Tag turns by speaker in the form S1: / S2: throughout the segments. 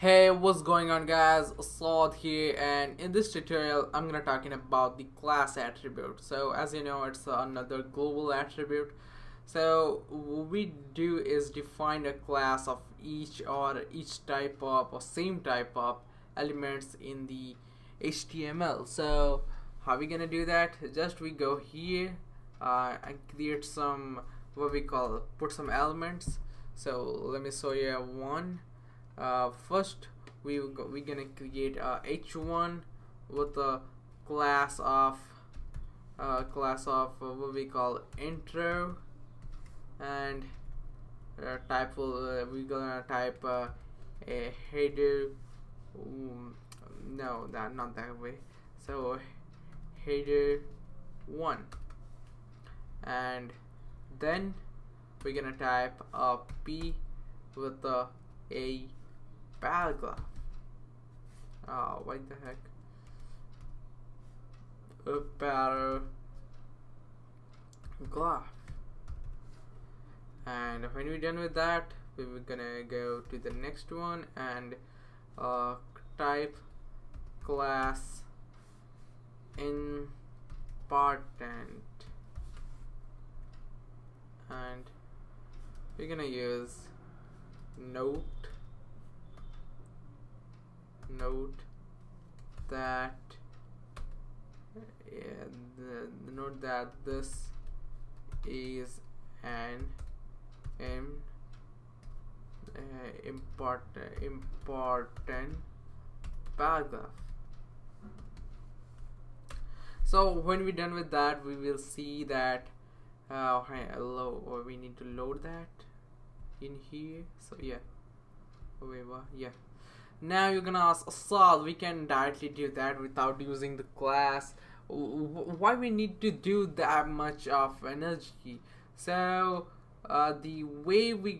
S1: Hey, what's going on guys? Saad here, and in this tutorial I'm gonna talking about the class attribute. So as you know, it's another global attribute. So what we do is define a class of each type of or same type of elements in the HTML. So how we gonna do that? Just we go here and create some what we call put some elements. So let me show you one. First we're gonna create a h1 with a class of what we call intro, and we're gonna type a header. No, that not that way. So header 1, and then we're gonna type a p with a paragraph. Oh, what the heck? A paragraph. And when we're done with that, we're gonna go to the next one and type class important, and we're gonna use note that note that this is an important paragraph. So when we're done with that, we will see that we need to load that in here. So yeah, wait, what? Yeah. Now you're gonna ask, Saad, we can directly do that without using the class. Why we need to do that much of energy? So the way we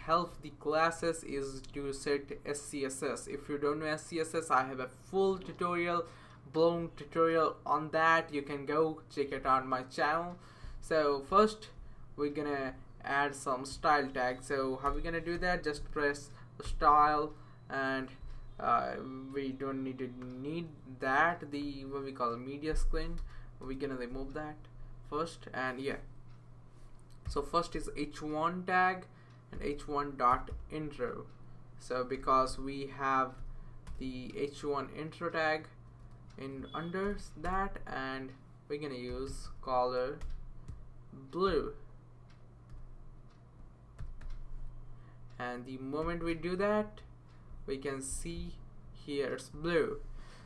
S1: help the classes is to set SCSS. If you don't know SCSS, I have a full tutorial, blown tutorial on that. You can go check it on my channel. So first we're gonna add some style tags. So how we gonna do that? Just press style, and we don't need that, the what we call media screen. We're gonna remove that first, and yeah. So first is h1 tag and h1 dot intro. So because we have the h1 intro tag in under that, and we're gonna use color blue, and the moment we do that, we can see here it's blue.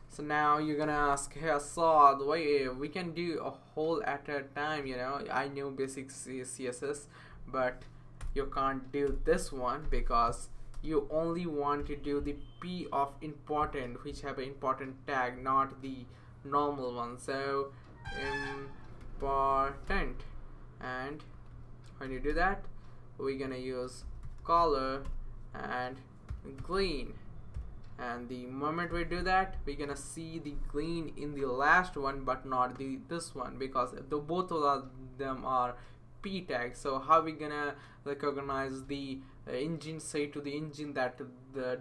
S1: So now you're gonna ask, hey Saad, why we can do a whole at a time, I know basic CSS, but you can't do this one because you only want to do the p of important, which have an important tag, not the normal one. So important, and when you do that, we're gonna use color and green, and the moment we do that, we're gonna see the green in the last one but not this one, because the both of them are p tags. So how we gonna recognize the engine, say to the engine that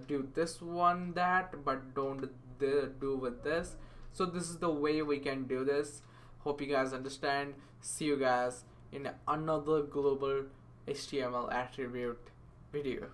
S1: do this one that, but don't do with this. So this is the way we can do this. Hope you guys understand. See you guys in another global HTML attribute video.